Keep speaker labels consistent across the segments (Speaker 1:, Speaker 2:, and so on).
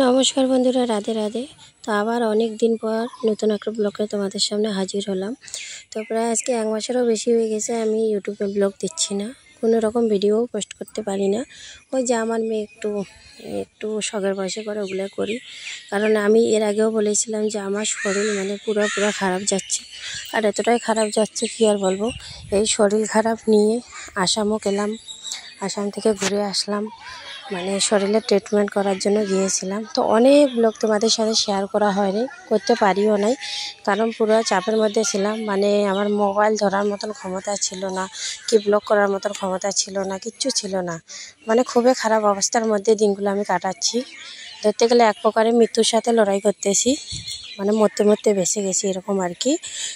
Speaker 1: নমস্কার বন্ধুরা, রাধে রাধে। তো আবার অনেক দিন পর নতুন একটা ব্লগে তোমাদের সামনে হাজির হলাম। তো প্রায় আজকে 1 মাসেরও বেশি হয়ে গেছে আমি ইউটিউবে ব্লগ দিচ্ছি না, কোনো রকম ভিডিও পোস্ট করতে পারি না। ওই যে আমার মেয়ে একটু একটু শখের বয়সে করে ওগুলো করি, কারণ আমি এর আগেও বলেছিলাম যে আমার শরীর পুরো খারাপ যাচ্ছে। আর এতটাই খারাপ যাচ্ছে কি আর বলবো। এই শরীর খারাপ নিয়ে আসামও গেলাম, আসাম থেকে ঘুরে আসলাম, শরীরের ট্রিটমেন্ট করার জন্য গিয়েছিলাম। তো অনেক ব্লগ তোমাদের সাথে শেয়ার করা হয়নি, করতে পারিও নাই, কারণ পুরো চাপের মধ্যে ছিলাম। আমার মোবাইল ধরার মতন ক্ষমতা ছিল না, কি ব্লগ করার মতন ক্ষমতা ছিল না, কিচ্ছু ছিল না। খুবই খারাপ অবস্থার মধ্যে দিনগুলো আমি কাটাচ্ছি। ধরতে গেলে এক প্রকারে মৃত্যুর সাথে লড়াই করতেছি, মরতে মরতে বেঁচে গেছি এরকম আর কি।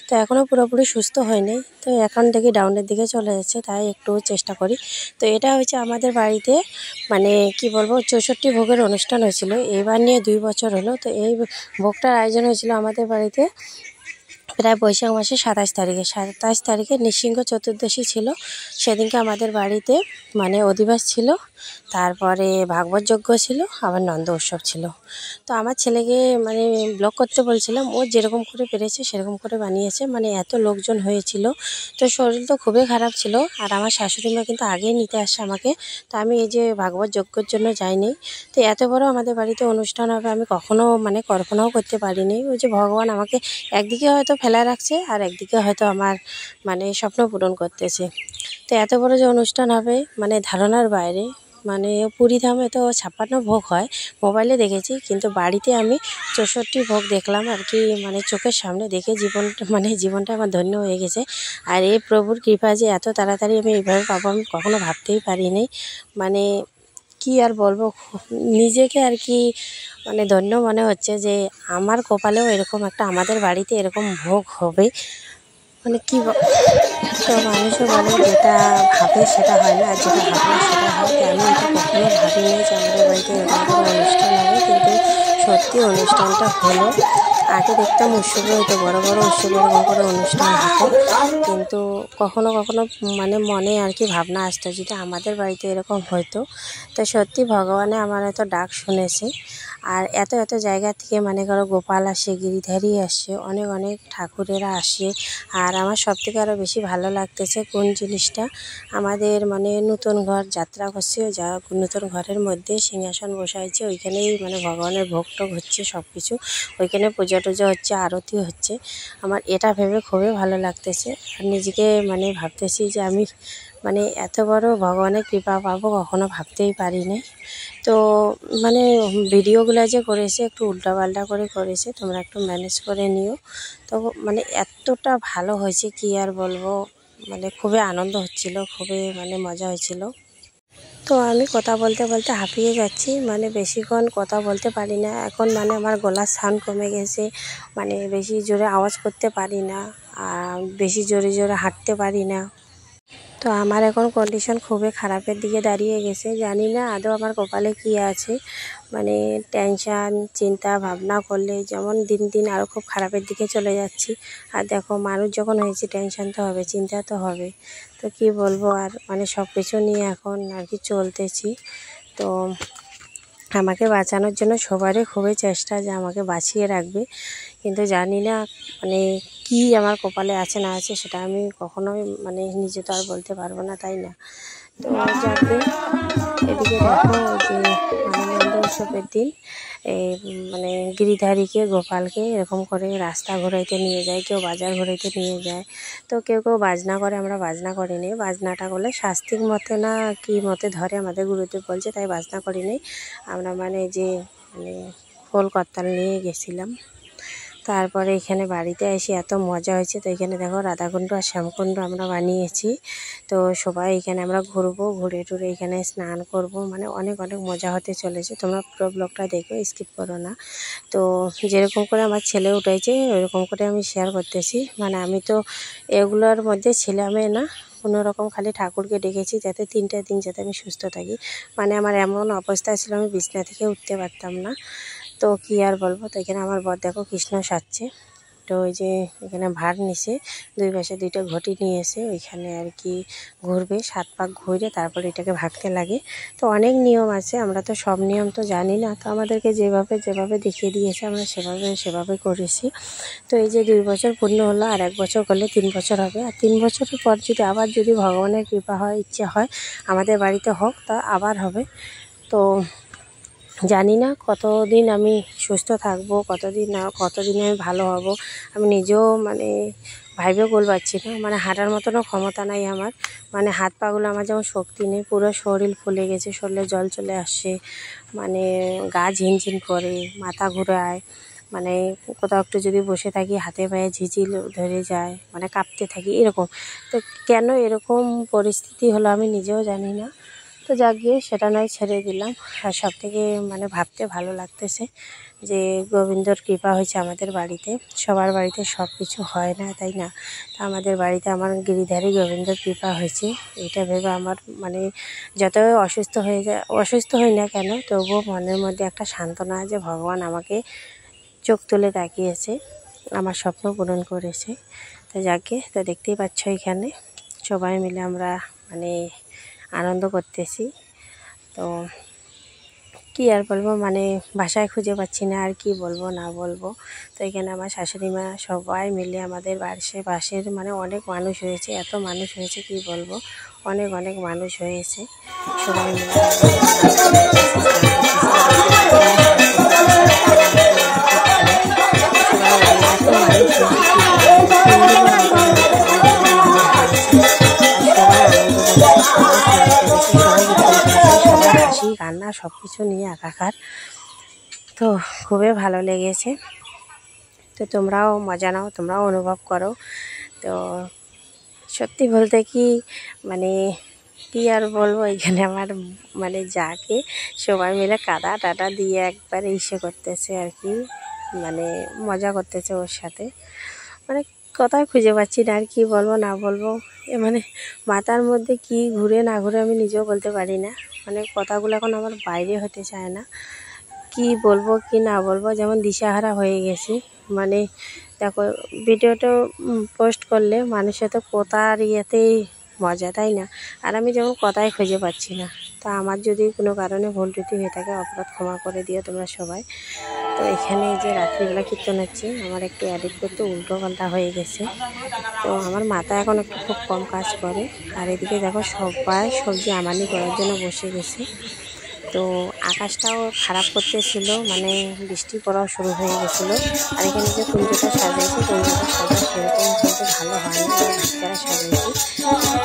Speaker 1: তো এখনও পুরোপুরি সুস্থ হয়নি, তো এখন দেখি ডাউনের দিকে চলে যাচ্ছে, তাই একটু চেষ্টা করি। তো এটা হচ্ছে আমাদের বাড়িতে কি বলবো 64 ভোগের অনুষ্ঠান হয়েছিল, এবার নিয়ে 2 বছর হলো। তো এই ভোগটার আয়োজন হয়েছিল আমাদের বাড়িতে প্রায় বৈশাখ মাসের 27 তারিখে নৃসিংহ চতুর্দশী ছিল। সেদিনকে আমাদের বাড়িতে অধিবাস ছিল, তারপরে ভাগবত যজ্ঞ ছিল, আবার নন্দ উৎসব ছিল। তো আমার ছেলেকে ব্লগ করতে বলছিলাম, ও যেরকম করে পেরেছে সেরকম করে বানিয়েছে। এত লোকজন হয়েছিল, তো শরীর তো খুবই খারাপ ছিল। আর আমার শাশুড়ি মা কিন্তু আগেই নিতে আসছে আমাকে, তো আমি এই যে ভাগবত যজ্ঞের জন্য যাইনি। তো এত বড় আমাদের বাড়িতে অনুষ্ঠান হবে আমি কখনো কল্পনাও করতে পারিনি। ওই যে ভগবান আমাকে একদিকে হয়তো ফেলা রাখছে, আর একদিকে হয়তো আমার স্বপ্ন পূরণ করতেছে। তো এত বড় যে অনুষ্ঠান হবে ধারণার বাইরে। পুরীধামে তো 56 ভোগ হয়, মোবাইলে দেখেছি, কিন্তু বাড়িতে আমি 64 ভোগ দেখলাম আর কি। চোখের সামনে দেখে জীবনটা আমার ধন্য হয়ে গেছে। আর এই প্রভুর কৃপা যে এত তাড়াতাড়ি আমি এইভাবে পাবো আমি কখনো ভাবতেই পারিনি। কি আর বলবো, নিজেকে আর কি ধন্য মনে হচ্ছে যে আমার কপালেও এরকম একটা, আমাদের বাড়িতে এরকম ভোগ হবে। তো মানুষও বলে যেটা ভাবে সেটা হয় না, আর যেটা ভাবে না সেটা হয়। তো আমি এটা কখনো ভাবিনি যে আমাদের বাড়িতে এরকম কোনো অনুষ্ঠান হবে, কিন্তু সত্যি অনুষ্ঠানটা হলো। আগে দেখতাম উৎসবে হয়তো বড় বড় উৎসবে এরকম করে অনুষ্ঠান হতো, কিন্তু কখনো কখনো মনে আর কি ভাবনা আসতো যেটা আমাদের বাড়িতে এরকম হতো। তো সত্যি ভগবানে আমার এত ডাক শুনেছে। আর এত এত জায়গা থেকে করো গোপাল আসে, গিরিধারী আসে, অনেক অনেক ঠাকুরেরা আসে। আর আমার সবথেকে আরও বেশি ভালো লাগতেছে কোন জিনিসটা, আমাদের নতুন ঘর যাত্রা করছে, যা নতুন ঘরের মধ্যে সিংহাসন বসাইছে, ওইখানেই ভগবানের ভোগ টোগ হচ্ছে, সব কিছু ওইখানে পূজা টুজা হচ্ছে, আরতি হচ্ছে। আমার এটা ভেবে খুবই ভালো লাগতেছে। আর নিজেকে ভাবতেছি যে আমি এত বড় ভগবানের কৃপা পাবো কখনো ভাবতেই পারিনি। তো ভিডিওগুলো যে করেছে একটু উল্টাপাল্টা করে করেছে, তোমরা একটু ম্যানেজ করে নিও। তো এতটা ভালো হয়েছে কি আর বলবো, খুবই আনন্দ হচ্ছিল, খুবই মজা হয়েছিল। তো আমি কথা বলতে বলতে হাঁপিয়ে যাচ্ছি, বেশিক্ষণ কথা বলতে পারি না এখন। আমার গলার সাউন্ড কমে গেছে, বেশি জোরে আওয়াজ করতে পারি না, আর বেশি জোরে জোরে হাঁটতে পারি না। তো আমার এখন কন্ডিশন খুবই খারাপের দিকে দাঁড়িয়ে গেছে। জানি না আদৌ আমার কপালে কী আছে। টেনশান চিন্তা ভাবনা করলে যেমন দিন দিন আরও খুব খারাপের দিকে চলে যাচ্ছি। আর দেখো, মানুষ যখন হয়েছে টেনশান তো হবে, চিন্তা তো হবে। তো কি বলবো আর, সব কিছু নিয়ে এখন আর কি চলতেছি। তো আমাকে বাঁচানোর জন্য সবারই খুবই চেষ্টা যে আমাকে বাঁচিয়ে রাখবে, কিন্তু জানি না কি আমার কপালে আছে না আছে, সেটা আমি কখনোই নিজে তো আর বলতে পারবো না, তাই না? তো যাকে এদিকে দেখো যে নন্দ উৎসবের দিন এই গিরিধারীকে গোপালকে এরকম করে রাস্তা ঘোরাইতে নিয়ে যায়, কেউ বাজার ঘোরাইতে নিয়ে যায়, তো কেউ কেউ বাজনা করে। আমরা বাজনা করিনি, বাজনাটা করলে শাস্তিক মতে না কি মতে ধরে আমাদের গুরুদেব বলছে, তাই বাজনা করিনি আমরা। যে খোল করতাল নিয়ে গেছিলাম। তারপরে এখানে বাড়িতে এসে এত মজা হয়েছে। তো এখানে দেখো রাধাকুণ্ড আর শ্যামকুণ্ড আমরা বানিয়েছি। তো সবাই এখানে আমরা ঘুরবো, ঘুরে টুরে এখানে স্নান করব, অনেক অনেক মজা হতে চলেছে। তোমরা পুরো ব্লগটা দেখো, স্কিপ করো না। তো যেরকম করে আমার ছেলে উঠেছে ওইরকম করে আমি শেয়ার করতেছি। আমি তো এগুলোর মধ্যে ছিলামই না, কোনো রকম খালি ঠাকুরকে ডেকেছি যাতে 3টা দিন যাতে আমি সুস্থ থাকি। আমার এমন অবস্থা ছিল আমি বিছনা থেকে উঠতে পারতাম না। তো কি আর বলবো। তো এখানে আমার বর দেখো কৃষ্ণ সাজছে, একটা ওই যে এখানে ভাড় নিছে, দুই পাশে দুইটা ঘটি নিয়েছে, ওইখানে আর কি ঘুরবে, 7 পাক ঘুরে তারপর এটাকে ভাগতে লাগে। তো অনেক নিয়ম আছে, আমরা তো সব নিয়ম তো জানি না, তো আমাদেরকে যেভাবে দেখিয়ে দিয়েছে আমরা সেভাবে করেছি। তো এই যে 2 বছর পূর্ণ হলো, আর 1 বছর করলে 3 বছর হবে, আর 3 বছরের পর যদি আবার যদি ভগবানের কৃপা হয়, ইচ্ছে হয় আমাদের বাড়িতে হোক, তা আবার হবে। তো জানি না কতদিন আমি সুস্থ থাকবো, কতদিনে আমি ভালো হব, আমি নিজেও মানে ভাইবেও বলতে পারছি না। মানে হাঁটার মতনও ক্ষমতা নাই আমার, মানে হাত পাগুলো আমার যেমন শক্তি নেই, পুরো শরীর ফুলে গেছে, শরীরে জল চলে আসছে, মানে গা ঝিনঝিন করে, মাথা ঘুরায়, মানে কোথাও একটু যদি বসে থাকি হাতে পায়ে ঝিঝিল ধরে যায়, মানে কাঁপতে থাকি এরকম। তো কেন এরকম পরিস্থিতি হলো আমি নিজেও জানি না। তো যাক গিয়ে সেটা নয়, ছেড়ে দিলাম। আর সবথেকে মানে ভাবতে ভালো লাগতেছে যে গোবিন্দর কৃপা হয়েছে আমাদের বাড়িতে। সবার বাড়িতে সব কিছু হয় না, তাই না? তো আমাদের বাড়িতে আমার গিরিধারী গোবিন্দর কৃপা হয়েছে, এটা ভেবে আমার মানে যত অসুস্থ হই না কেন, তবুও মনের মধ্যে একটা সান্ত্বনা আছে, ভগবান আমাকে চোখ তুলে তাকিয়েছে, আমার স্বপ্ন পূরণ করেছে। তো যাকে তো দেখতেই পাচ্ছ এখানে সবাই মিলে আমরা মানে আনন্দ করতেছি। তো কি আর বলবো, মানে ভাষায় খুঁজে পাচ্ছি না আর কি বলবো না বলবো। তো এখানে আমার শাশুড়ি মা সবাই মিলে আমাদের পাশের মানে অনেক মানুষ হয়েছে, এত মানুষ হয়েছে কি বলবো, অনেক মানুষ হয়েছে, সবাই মিলে কান্না সব কিছু নিয়ে একাকার। তো খুবই ভালো লেগেছে। তো তোমরাও মজা নাও, তোমরাও অনুভব করো। তো সত্যি বলতে কি মানে কি আর বলবো, এখানে আমার মানে যাকে সবাই মিলে কাদা টাটা দিয়ে একবারে করতেছে আর কি, মানে মজা করতেছে ওর সাথে। মানে কথাই খুঁজে পাচ্ছি না আর কি বলবো না বলবো, মানে মাথার মধ্যে কি ঘুরে না ঘুরে আমি নিজেও বলতে পারি না। মানে কথাগুলো এখন আমার বাইরে হতে চায় না, কি বলবো কি না বলবো, যেমন দিশাহারা হয়ে গেছি। মানে দেখো ভিডিওটা পোস্ট করলে মানুষের তো কথার ইয়েতেই মজা, তাই না? আর আমি যেমন কথাই খুঁজে পাচ্ছি না। তা আমার যদি কোনো কারণে ভুল ত্রুটি হয়ে থাকে অপরাধ ক্ষমা করে দিও তোমরা সবাই। তো এখানে এই যে রাত্রিবেলা কীর্তন হচ্ছে, আমার একটু এডিট করতে উল্টো পাল্টা হয়ে গেছে, তো আমার মাথা এখন একটু খুব কম কাজ করে। আর এদিকে দেখো সবাই সবজি আমানি করার জন্য বসে গেছে। তো আকাশটাও খারাপ করতেছিল, মানে বৃষ্টি পড়াও শুরু হয়ে গেছিলো। আর এখানে যে কুঞ্জটা সাজিয়েছি, কুঞ্জটা সাজা সেরকম কিন্তু ভালো হয়নি, বাচ্চারা সাজিয়েছি,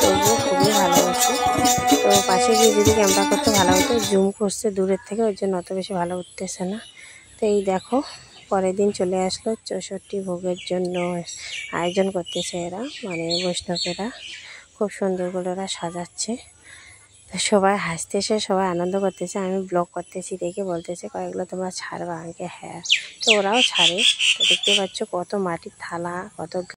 Speaker 1: তবুও খুবই ভালো হচ্ছে। তো পাশে গিয়ে যদি ক্যামেরা করতে ভালো হতো, জুম করছে দূরের থেকে, ওর জন্য অত বেশি ভালো উঠতেছে না। তো এই দেখো পরের দিন চলে আসলো 64 ভোগের জন্য আয়োজন করতেছে এরা, মানে বৈষ্ণবেরা খুব সুন্দর করে ওরা সাজাচ্ছে। তো সবাই হাসতেছে, সবাই আনন্দ করতেছে, আমি ব্লগ করতেছি দেখে বলতেছে কয়েকগুলো তোমরা ছাড়বা আমাকে, হ্যাঁ। তো ওরাও ছাড়ে। তো দেখতে পাচ্ছ কত মাটির থালা, কত